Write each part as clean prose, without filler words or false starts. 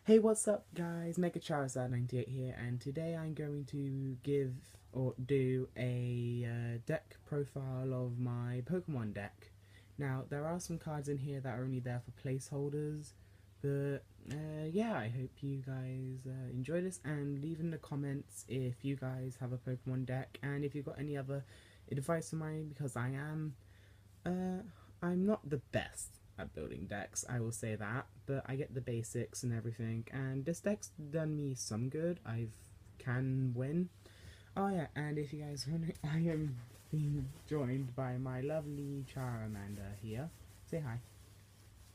Hey, what's up guys, Mega Charizard98 here, and today I'm going to give or do a deck profile of my Pokemon deck. Now, there are some cards in here that are only there for placeholders, but yeah, I hope you guys enjoy this, and leave in the comments if you guys have a Pokemon deck, and if you've got any other advice of mine, because I'm not the best at building decks, I will say that, but I get the basics and everything, and this deck's done me some good. I can win. Oh yeah, and if you guys are wondering, I am being joined by my lovely Charmander here. Say hi.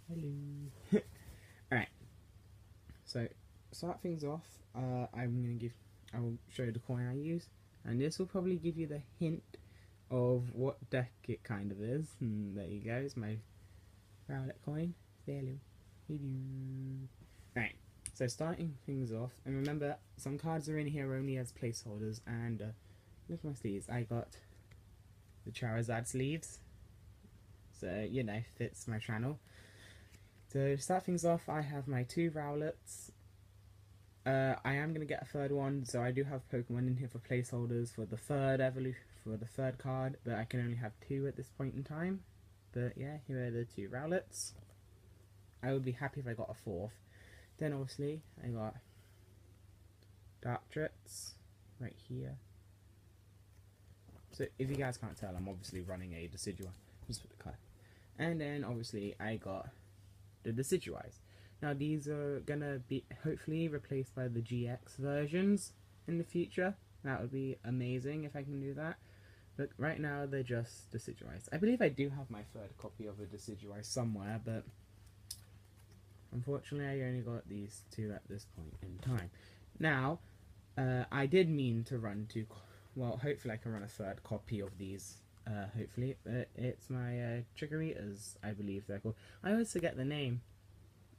Hello. Alright, so start things off, I will show you the coin I use, and this will probably give you the hint of what deck it kind of is. There you go, it's my Rowlet coin. Say hello. Hello. Right, so starting things off, and remember, some cards are in here only as placeholders, and look at my sleeves. I got the Charizard sleeves, so, you know, fits my channel. So to start things off, I have my two Rowlets. I am going to get a third one, so I do have Pokemon in here for placeholders for the third card, but I can only have two at this point in time. But yeah, here are the two Rowlets. I would be happy if I got a fourth. Then obviously I got Dartrix right here. So if you guys can't tell, I'm obviously running a Decidueye. Just put the card. And then obviously I got the Decidueyes. Now these are gonna be hopefully replaced by the GX versions in the future. That would be amazing if I can do that. But right now they're just Decidueyes. I believe I do have my third copy of a Decidueye somewhere, but unfortunately I only got these two at this point in time. Now, I did mean to run two, well, hopefully I can run a third copy of these, hopefully, but it's my Triggeritas, I believe they're called. I always forget the name,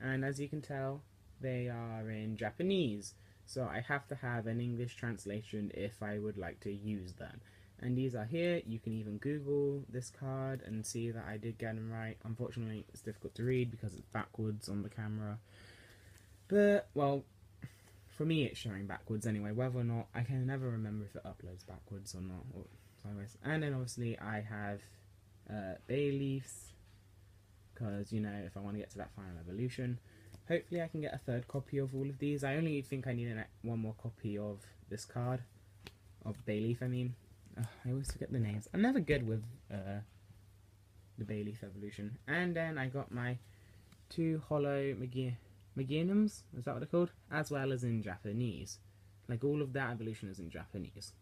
and as you can tell, they are in Japanese, so I have to have an English translation if I would like to use them. And these are here. You can even Google this card and see that I did get them right. Unfortunately, it's difficult to read because it's backwards on the camera. But, well, for me it's showing backwards anyway. Whether or not, I can never remember if it uploads backwards or not. Or sideways. And then obviously I have Bayleefs, because, you know, if I want to get to that final evolution. Hopefully I can get a third copy of all of these. I only think I need one more copy of this card. Of Bayleef, I mean. I always forget the names. I'm never good with the Bayleef evolution. And then I got my two Holo Meganiums, is that what they're called? As well as in Japanese. Like, all of that evolution is in Japanese.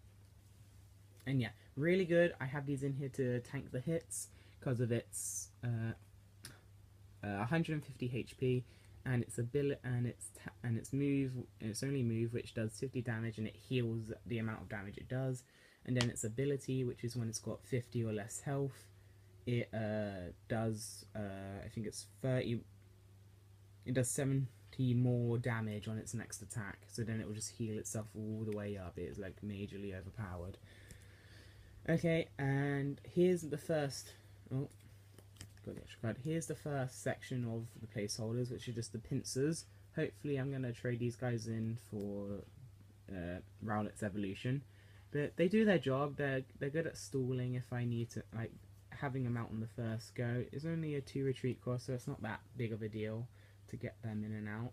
And yeah, really good. I have these in here to tank the hits because of its 150 HP and its ability and its move. Its only move, which does 50 damage, and it heals the amount of damage it does. And then its ability, which is when it's got 50 or less health, it does, I think it's 30, it does 70 more damage on its next attack, so then it will just heal itself all the way up. It is like majorly overpowered. Okay, and here's the first, oh, got the extra card. Here's the first section of the placeholders, which are just the pincers. Hopefully I'm going to trade these guys in for Rowlet's evolution. But they do their job. They're good at stalling if I need to, like, having them out on the first go. It's only a 2 retreat cost, so it's not that big of a deal to get them in and out.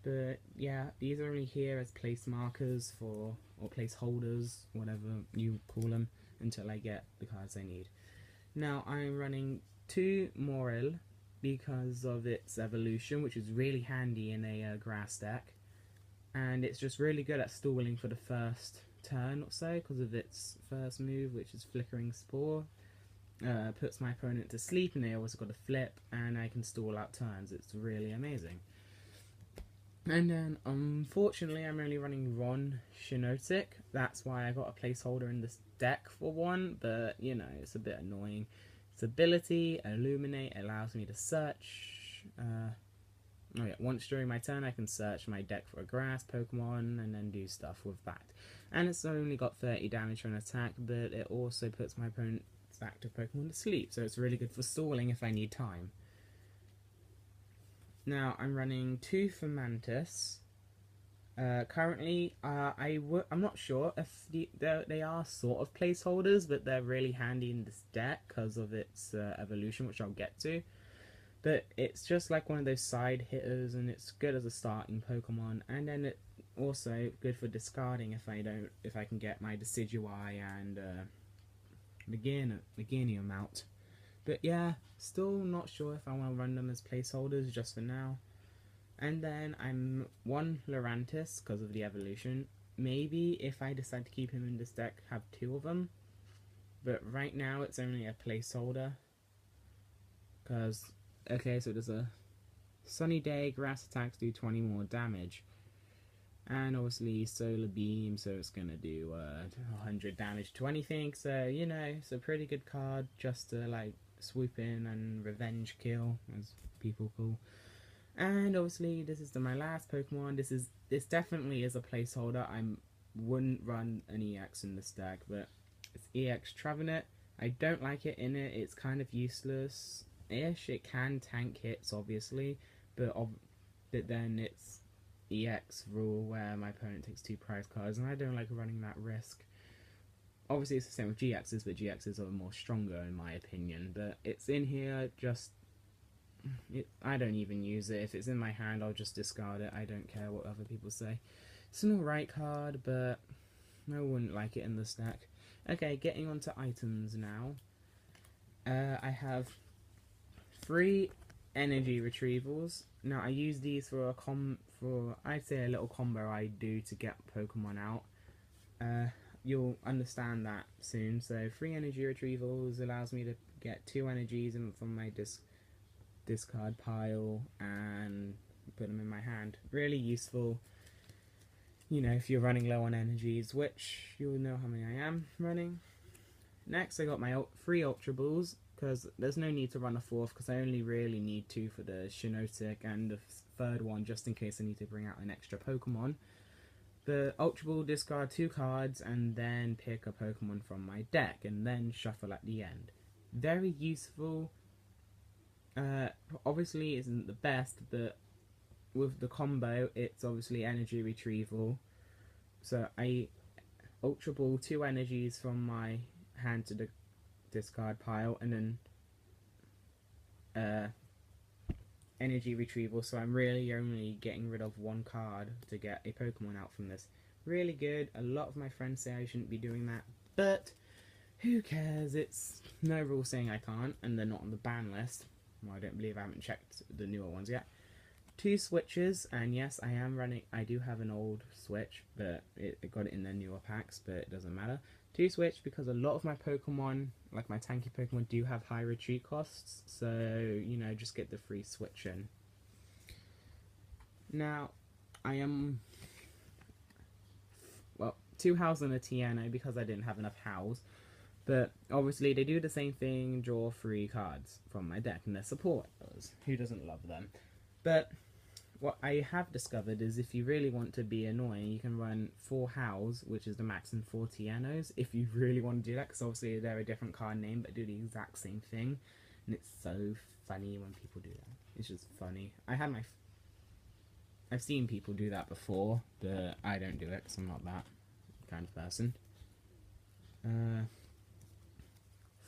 But yeah, these are only here as place markers for, or placeholders, whatever you call them, until I get the cards I need. Now I'm running 2 Morel because of its evolution, which is really handy in a grass deck. And it's just really good at stalling for the first turn or so because of its first move, which is Flickering Spore. Puts my opponent to sleep, and they also got a flip, and I can stall out turns. It's really amazing. And then, unfortunately, I'm only running Ron Shiinotic. That's why I got a placeholder in this deck for one, but, you know, it's a bit annoying. Its ability, Illuminate, allows me to search. Oh yeah, once during my turn I can search my deck for a grass Pokemon and then do stuff with that. And it's only got 30 damage for an attack, but it also puts my opponent's active Pokemon to sleep, so it's really good for stalling if I need time. Now I'm running 2 for Mantis. Currently, I'm not sure if they are sort of placeholders, but they're really handy in this deck because of its evolution, which I'll get to. But it's just like one of those side hitters, and it's good as a starting Pokemon, and then it also good for discarding if I can get my Decidueye and Meganium out. But yeah, still not sure if I want to run them as placeholders just for now. And then I'm 1 Lurantis because of the evolution. Maybe if I decide to keep him in this deck, have 2 of them. But right now it's only a placeholder. Because, okay, so there's a Sunny Day, grass attacks do 20 more damage. And obviously Solar Beam, so it's going to do 100 damage to anything. So, you know, it's a pretty good card just to like swoop in and revenge kill, as people call. And obviously this is my last Pokemon. This definitely is a placeholder. I wouldn't run an EX in this deck, but it's EX Trevenant. I don't like it in it. It's kind of useless-ish. It can tank hits, obviously, but then it's EX rule where my opponent takes 2 prize cards, and I don't like running that risk. Obviously it's the same with GXs, but GXs are more stronger in my opinion. But it's in here just... I don't even use it. If it's in my hand, I'll just discard it. I don't care what other people say. It's an alright card, but I wouldn't like it in the stack. Okay, getting on to items now. I have 3 energy retrievals. Now, I use these for I'd say a little combo I do to get Pokemon out. You'll understand that soon. So, 3 energy retrievals allows me to get 2 energies in from my discard pile and put them in my hand. Really useful, you know, if you're running low on energies, which you'll know how many I am running. Next, I got my 3 Ultra Balls, because there's no need to run a 4th, because I only really need 2 for the Shiinotic and the 3rd one, just in case I need to bring out an extra Pokemon. The Ultra Ball, discard 2 cards, and then pick a Pokemon from my deck, and then shuffle at the end. Very useful. Obviously isn't the best, but with the combo, it's obviously energy retrieval. So I Ultra Ball 2 energies from my hand to the discard pile, and then energy retrieval. So I'm really only getting rid of 1 card to get a Pokemon out from this. Really good. A lot of my friends say I shouldn't be doing that, but who cares? It's no rule saying I can't, and they're not on the ban list. Well, I don't believe I haven't checked the newer ones yet. 2 switches, and yes, I do have an old Switch, but it got it in the newer packs, but it doesn't matter. 2 switch, because a lot of my Pokemon, like my tanky Pokemon, do have high retreat costs, so, you know, just get the free switch in. Now, I am, well, 2 Howls and a Tiano, because I didn't have enough Howls. But obviously they do the same thing, draw 3 cards from my deck, and they're supporters. Who doesn't love them? But what I have discovered is if you really want to be annoying, you can run 4 Howls, which is the max, and 4 Tianos, if you really want to do that, because obviously they're a different card name, but do the exact same thing. And it's so funny when people do that. It's just funny. I've seen people do that before, but I don't do it, because I'm not that kind of person.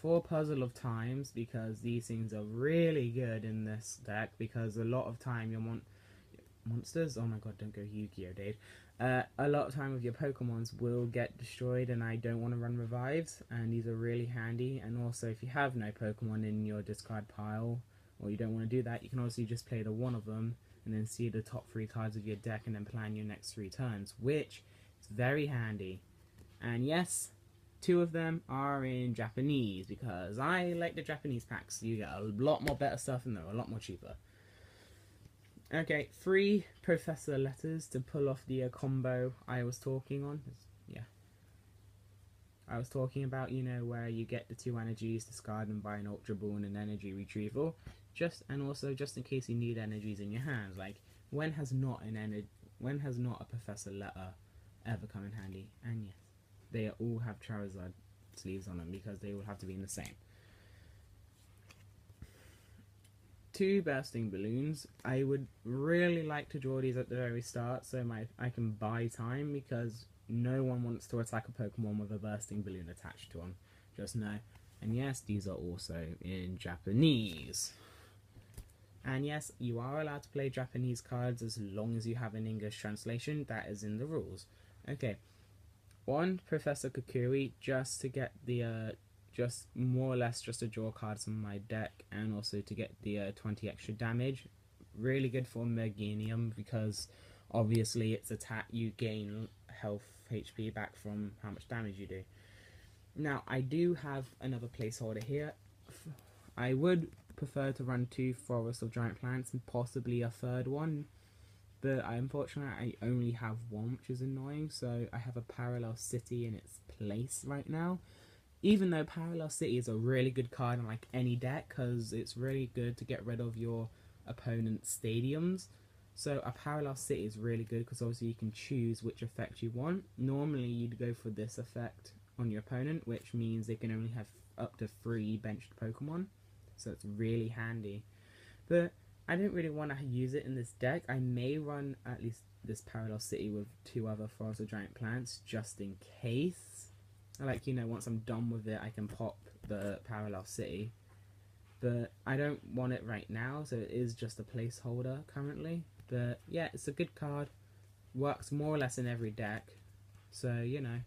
4 Puzzle of Times, because these things are really good in this deck, because a lot of time you want monsters, oh my god, don't go Yu-Gi-Oh, Dave. A lot of time of your Pokemons will get destroyed, and I don't want to run revives, and these are really handy. And also, if you have no Pokemon in your discard pile, or you don't want to do that, you can also just play the one of them, and then see the top 3 cards of your deck, and then plan your next 3 turns, which is very handy. And yes, 2 of them are in Japanese, because I like the Japanese packs. You get a lot more better stuff, and they're a lot more cheaper. Okay, 3 Professor letters to pull off the combo I was talking on. Yeah. I was talking about, you know, where you get the 2 energies, discard them by an Ultra Ball and an energy retrieval. And also, just in case you need energies in your hands, like, when has not a Professor letter ever come in handy? And yes, they all have Charizard sleeves on them, because they all have to be in the same. 2 bursting balloons. I would really like to draw these at the very start so I can buy time, because no one wants to attack a Pokemon with a bursting balloon attached to them. Just know. And yes, these are also in Japanese. And yes, you are allowed to play Japanese cards as long as you have an English translation. That is in the rules. Okay. 1 Professor Kukui, just to get the just more or less just to draw cards on my deck, and also to get the 20 extra damage. Really good for Meganium, because obviously it's attack, you gain health HP back from how much damage you do. Now I do have another placeholder here. I would prefer to run 2 Forest of Giant Plants and possibly a 3rd one, but unfortunately I only have 1, which is annoying. So I have a Parallel City in its place right now, even though Parallel City is a really good card in like any deck, because it's really good to get rid of your opponent's stadiums. So a Parallel City is really good because obviously you can choose which effect you want. Normally you'd go for this effect on your opponent, which means they can only have up to 3 benched Pokemon, so it's really handy. But I didn't really want to use it in this deck. I may run at least this Parallel City with 2 other Forest of Giant Plants just in case. Like, you know, once I'm done with it I can pop the Parallel City, but I don't want it right now, so it is just a placeholder currently. But yeah, it's a good card, works more or less in every deck, so you know,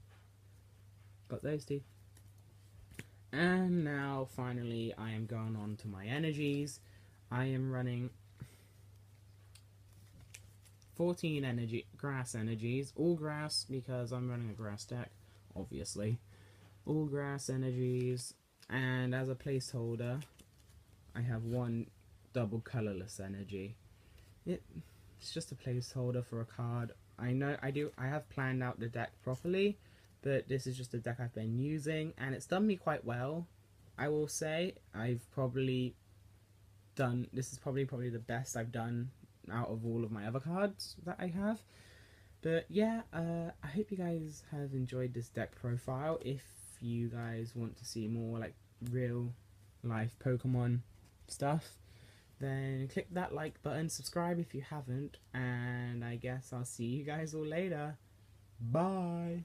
got those 2. And now finally I am going on to my energies. I am running 14 grass energies, all grass because I'm running a grass deck, obviously. All grass energies, and as a placeholder I have 1 double colorless energy. It's just a placeholder for a card. I know I have planned out the deck properly, but this is just a deck I've been using and it's done me quite well. I will say this is probably the best I've done out of all of my other cards that I have. But yeah, I hope you guys have enjoyed this deck profile. If you guys want to see more like real life Pokemon stuff, then click that like button, subscribe if you haven't, and I guess I'll see you guys all later. Bye!